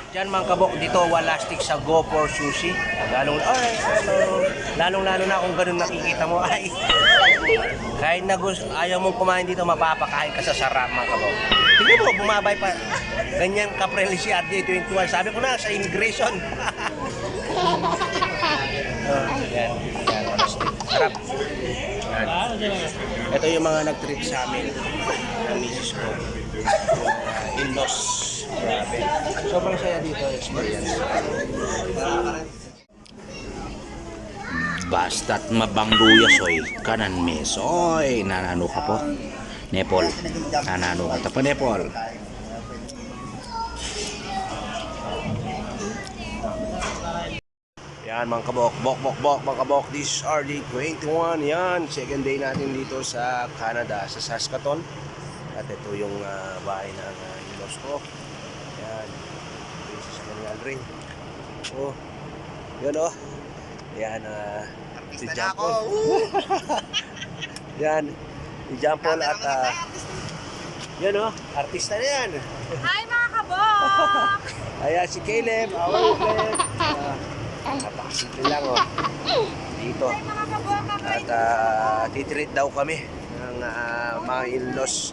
Diyan mga kabok, dito walastik sa Go for Sushi. Lalong na kung ganun nakikita mo ay kahit na ayaw mong kumain dito, mapapakain ka sa sarap mga kabok. Tingnan mo, bumabay pa. Ganyan kapreli si RJ21. Sabi ko na sa immigration. Yan, walastik. Sarap. Yan. Ito yung mga nag-trip sa amin ng misis ko. In-laws. Grabe. Sobrang saya dito experience. Basta't mabangluya soy kanan mesoy nanano ka po Nepal nanano ka po Nepal. Yan mga kabok, bok mga kabok, this is RJ21. Yan, second day natin dito sa Canada, sa Saskatoon. At ito yung bahay ng in-laws ko. Yan, this is Mangal ring. Oh, yun oh. Yan, si John Paul. Yan, si John Paul at yan oh, artista na yan. Hi mga kabok! Ayan si Caleb, napakasimple lang oh. Dito. Hi mga kabok! At titreat daw kami ng mga in-laws.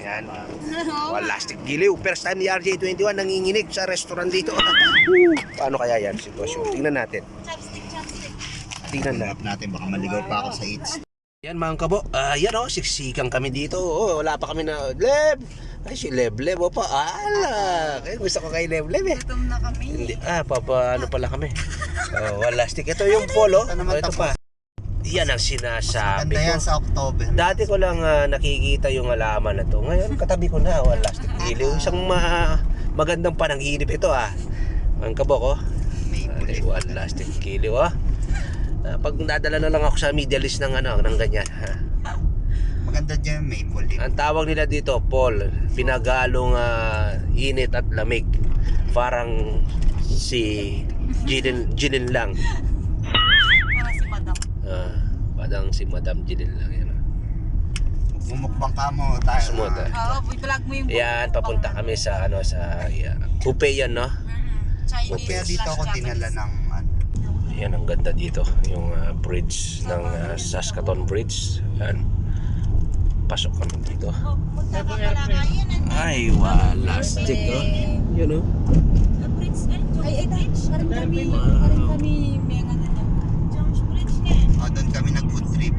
Yan. Walastik giliw. First time ni RJ21 nanginginig sa restaurant dito. Paano kaya yan sitwasyon? Tingnan natin. Chopstick. Tingnan natin, baka maligaw pa ako sa eats. Yan mga kabo. Yan oh, siksikan kami dito. Oh, wala pa kami na Leb. Ay si Leb oh pa. Ala. Kaya gusto ko kay Leb eh. Gutom na kami. Hindi, ano pala kami. Walastik. Ito yung polo. Ito pa. Yan ang sinasabi Ganda yan ko. sa October. Dati ko lang nakikita yung alaman na to. Ngayon katabi ko na. Walastik giliw. Isang magandang panaginip ito Ang kabok walastik giliw pag nadala na lang ako sa Middle East ng ng ganyan. Maganda dyan, maple leaf. Ang tawag nila dito, Paul, pinagalong init at lamig. Parang si Jinin lang. Para si Madam. Parang si Madam Jinin lang yan. Bumukbang ka mo tayo. Smooth Oo, i-vlog mo yung Yan, papunta kami sa buffet yan, no? Chinese Kaya dito ako dinala ng Yan ang ganda dito, yung bridge ng Saskatoon Bridge. Yan. Pasok kami dito. Punta ka pala kayo. Ay, walastik Yun Bridge. Ay, parang kami may ano na. Jones Bridge nga. doon kami nag-food trip.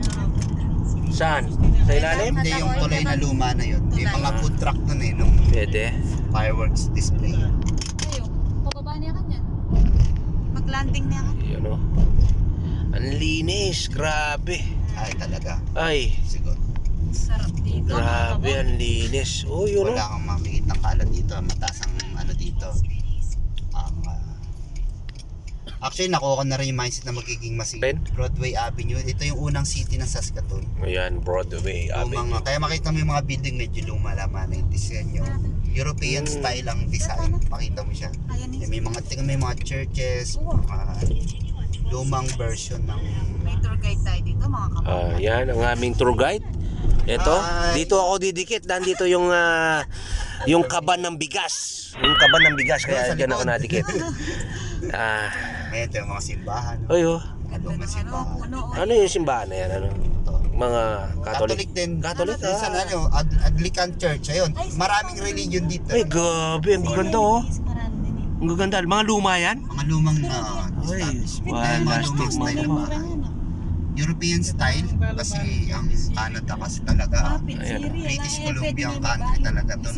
Saan? Sa ilalim? Hindi yung tulay na luma na yun. May mga food truck doon nung Pwede. fireworks display. Ayo, pababa niya kanyan. Mag-landing niya kanyan. Yun Ang linis, grabe. Ay talaga. Ay, Siguro. Sarap dito. grabe ang linis. Oh, yun Wala kang makikita kalat dito. Mataas ang dito. Actually, nakuha ko na rin yung mindset na magiging Ben? Broadway Avenue. Ito yung unang city ng Saskatoon. Ayan, Broadway Avenue. Kaya makita mo yung mga building medyo luma-lama na yung disenyo. European style ang design. Makita mo siya. May mga churches, mga lumang version ng... May tour guide tayo dito mga kabok. Yan, ang aming tour guide. Ito, dito ako didikit. Nandito yung kaban ng bigas. Yung kaban ng bigas, kaya dyan ako nadikit. Ayan, ito yung mga simbahan. Ay, oh. Mga simbahan. Ano yung simbahan na yan? Mga Catholic? Catholic din. Catholic, Minsan Anglican Church. Ayun, maraming religion dito. Ay, gabi. Ang gaganda, oh. Ang gaganda. Mga luma yan? Mga lumang Ay, walastik mga bahay. European style kasi ang Canada kasi talaga British Columbia ang country talaga to.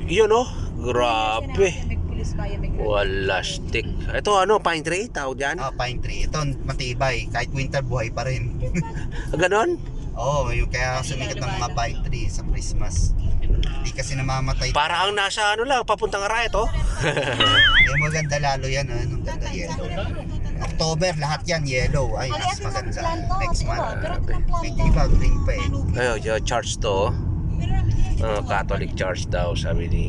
Yun, oh. Grabe. Walastik. Ito pine tree tawag dyan? Pine tree. Ito matibay. Kahit winter buhay pa rin. Ganon? Yung kaya sumikat ng mga pine tree sa Christmas. Hindi kasi namamatay. Para ang nasa lang, papuntang Arayat, oh. Maganda lalo yan. Ang ganda yellow. October, lahat yan yellow. Ay, mas maganda. Next month. May iba, green pa Ayun, church to. Catholic church daw, sabi ni...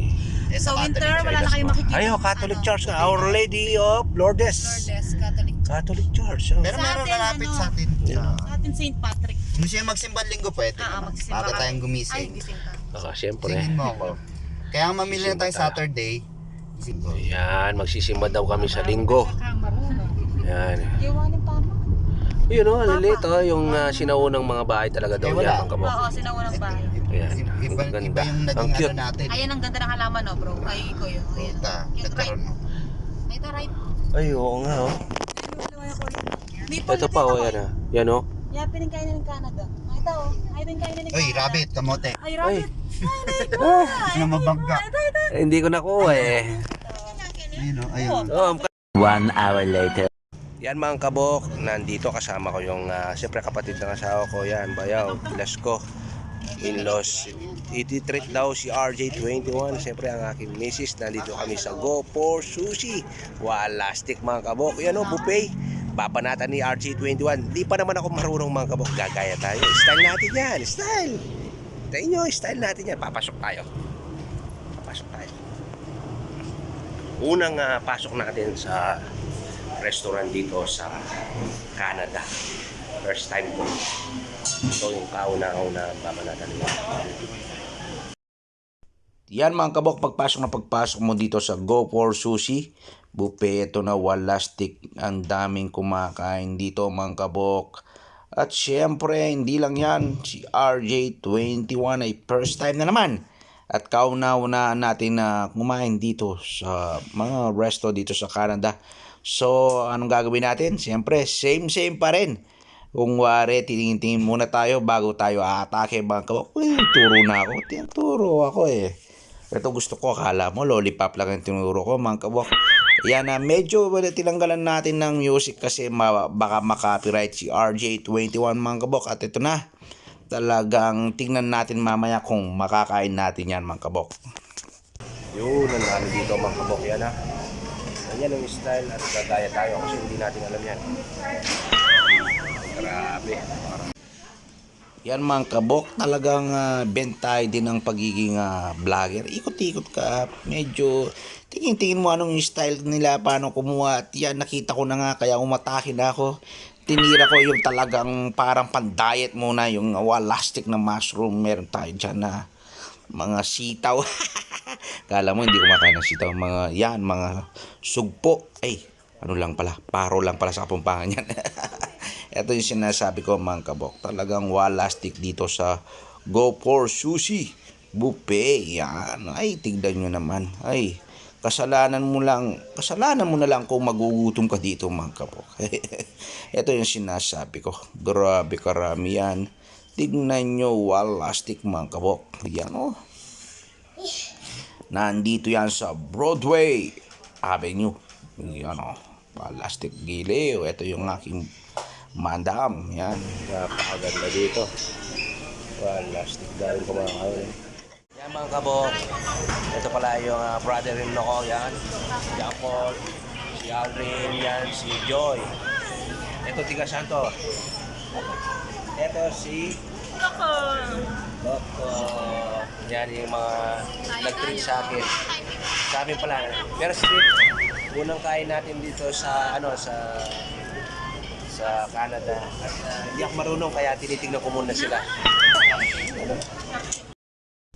So winter, wala na kayong makikita. Ayun, Catholic church na. Our Lady of Lourdes. Catholic church. Pero meron malapit sa atin. Sa atin St. Patrick. Kung siya magsimbang linggo, pwede naman. Magsisimba Bago ka. tayong Ay, gumising. gising ka. Siyempre. Singin mo ako. Kaya mamili na tayo Saturday. Yan, magsisimba daw kami sa linggo. Yan. Iwanin pa mo. Yun o, lilito. Yung sinaunang mga bahay talaga daw Wala. yan, mga kabok. Oo, sinaunang bahay. Ayan. Iba Ganda. yung Ang naging cute. ano natin. Ayan ang ganda ng halaman, no, bro. Ay, ko yun. Ayan. Puta, Yung right. nagkaroon mo. Ay, ta right. Ay, oo nga oh. Maple Ito pa oh, yan ah. Yan oh. Yan, pinagkainan ng Canada. Ay, ito, oh. Ay, pinagkainan ng Uy, Canada. rabbit, kamote. Ay, rabbit. Ano mabangga? Eh, hindi ko nakuha eh. Ayun o, ayun. Oh, 1 hour later. yan mga kabok, nandito kasama ko yung siyempre kapatid ng asawa ko, yan, bayaw, pilas ko, in-laws. Ititreat daw si RJ21, siyempre ang aking misis, nandito kami sa Go for Sushi. Walastic mga kabok, yan o, buffet. Babanatan ni RJ21. Di pa naman ako marunong mga kabok, gagaya tayo. Style natin yan, style. Tayo nyo, style natin yan, papasok tayo. Papasok tayo. Unang pasok natin sa restaurant dito sa Canada. First time ko. Ito yung kauna-una babanatan nila. Yan mga kabok, pagpasok mo dito sa Go for Sushi buffet, ito na walastic, ang daming kumakain dito mga kabok. At syempre hindi lang yan, si RJ21 ay first time na naman. At kauna-una natin na kumain dito sa mga resto dito sa Canada. So anong gagawin natin? Syempre same pa rin. Kung wari, tingin muna tayo bago tayo aatake mga kabok. Uy, turo na ako. Turo ako eh. Ito gusto ko, akala mo lollipop lang ang tinuro ko mga kabok. Yan na, medyo tinanggalan natin ng music kasi baka makapiright si RJ21 mga kabok. At ito na, talagang tingnan natin mamaya kung makakain natin yan mga kabok. Yun, ang dito mga kabok yan ha. Yan ang style at gagaya tayo kasi hindi natin alam yan. Grabe. Yan mga kabok, talagang bentay din ang pagiging vlogger. Ikot-ikot ka, medyo tingin mo anong yung style nila, paano kumuha. At yan, nakita ko na nga, kaya umatake na ako. Tinira ko yung talagang parang pan-diet muna, yung walastic na mushroom. Meron tayo dyan na mga sitaw. Kala mo hindi kumakain ng sitaw. Mga sugpo. Ay, ano lang pala, paro lang pala sa Kapampangan yan. Ito yung sinasabi ko mga kabok. Talagang walastic dito sa Go for Sushi buffet. Yan. Ay, tignan nyo naman. Ay, kasalanan mo na lang kung magugutom ka dito mga kabok. Ito yung sinasabi ko. Grabe karami yan. Tignan nyo, walastic mga kabok. Yan o. Nandito yan sa Broadway Avenue. Yan o. Walastic giliw. Ito yung aking madam. Yan. Napakaganda dito. Walastic dahil kumakain. Yan mga kabok. Ito pala yung brother-in-law ko. Yan. Si John Paul. Si Aldrin. Yan. Si Joy. Ito tiga Santo. Ito si Coco. Yan yung mga nag-treat sa akin. Sa amin pala. Pero sige, unang kain natin dito sa sa Canada. At hindi ako marunong kaya tinitignan ko muna sila.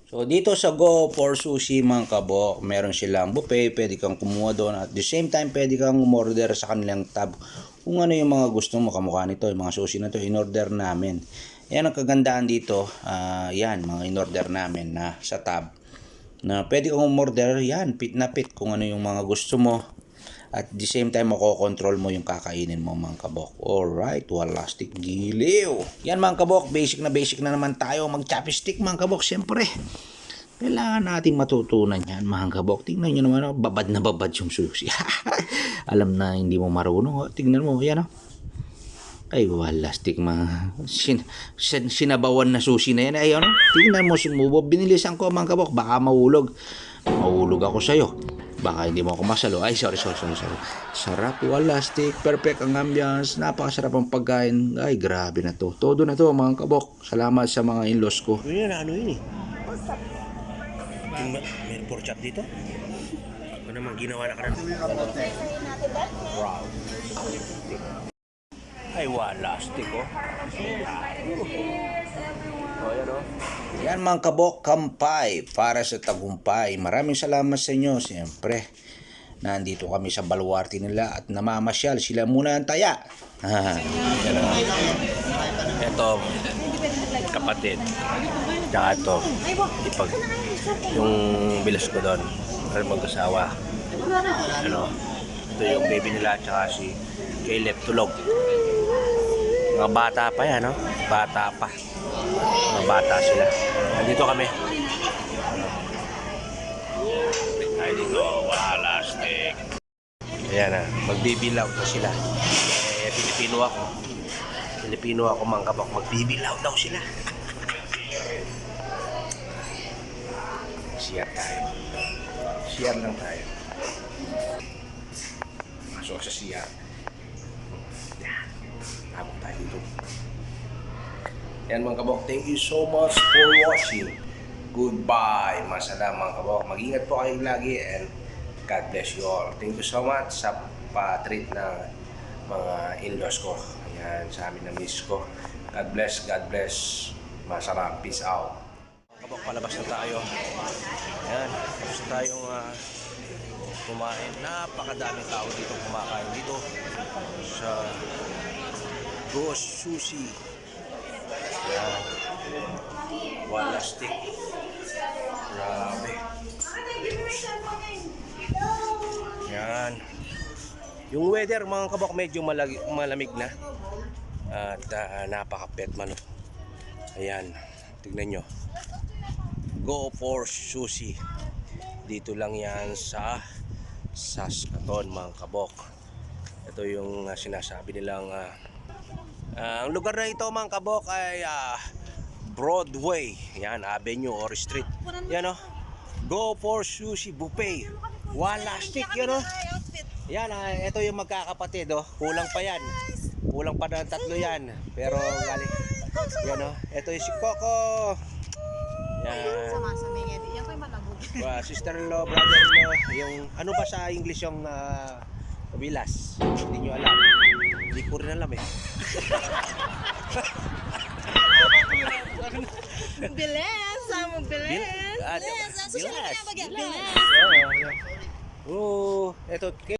So dito sa Go for Sushi mga kabok, meron silang buffet, pwede kang kumuha doon. At the same time, pwede kang umorder sa kanilang tab. Kung ano yung mga gusto mo, kamukha nito, yung mga sushi na to, in-order namin. Yan ang kagandaan dito, yan, mga in-order namin na sa tab. Na pwede kang umorder, yan, pit na pit kung ano yung mga gusto mo. At the same time, makokontrol mo yung kakainin mo mga kabok. Alright, walastic giliw. Yan mga kabok, basic na naman tayo mag-chopstick mga kabok, siyempre. Kailangan natin matutunan yan mga kabok. Tingnan nyo naman, babad na babad yung sushi. Alam na hindi mo marunong. Tingnan mo, yan o. Ay, walastic mga sinabawan na sushi na yan. Ay, ano? Tingnan mo, sumubo. Binilisan ko mga kabok. Baka mahulog. Mahulog ako sa'yo. Baka hindi mo ako masalo. Ay, sorry. Sarap, walastic. Perfect ang ambience. Napakasarap ang pagkain. Ay, grabe na to. Todo na to mga kabok. Salamat sa mga in-laws ko. Ano yun eh? May pork chop dito? Ano naman ginawa na ka na? Wow. Ay, walastic oh. yan o. Yan mga kabok, kampay para sa tagumpay. Maraming salamat sa inyo. Siyempre, nandito kami sa baluarte nila at namamasyal. Sila muna ang taya. Yan o. Ito, kapatid. Tsaka ito, yung bilas ko doon. Mag-asawa. Ano, ito yung baby nila tsaka si Caleb tulog. Mga bata pa yan, no? Bata pa. Mga bata sila. Nandito kami. Ay, dito. Wala, stick. Ayan na. Magbibilaw na sila. Pilipino ako. Pilipino ako, mga kabok. Magbibilaw daw sila. Siyar tayo. Siyar lang tayo. Masok sa siyar. Habang tayo dito. Yan mga kabok, thank you so much for watching. Goodbye. Masala mga kabok. Mag-ingat po kayo lagi and God bless you all. Thank you so much sa pa-treat ng mga in-laws ko. Ayan, sa amin na miss ko. God bless, God bless. Masarap. Peace out. Mga kabok, palabas na tayo. Ayan, tapos na tayong kumain. Napakadaming tao dito kumakain dito sa Ghost Sushi. Yan. Wala stick. Grabe. Yan. Yung weather mga kabok medyo malamig na. At napaka-pet man. Ayan. Tignan nyo. Go for Sushi. Dito lang yan sa Saskatoon mga kabok. Ito yung sinasabi nilang ang lugar na ito mga kabok ay Broadway. Yan, Avenue or Street. Yan o. Go for Sushi Buffet. Wala stick yan o. Yan, ito yung magkakapatid o. Kulang pa yan. Kulang pa na 3 yan. Pero galing. Yan o. Ito yung si Coco. Yan. Yan ko yung malabog. Sister-in-law, brother-in-law. Yung ano ba sa English yung bilas? Hindi nyo alam. Hindi ko rin alam eh. Bilis! Amo bilis! Bilis! Bilis! Bilis! Oo, eto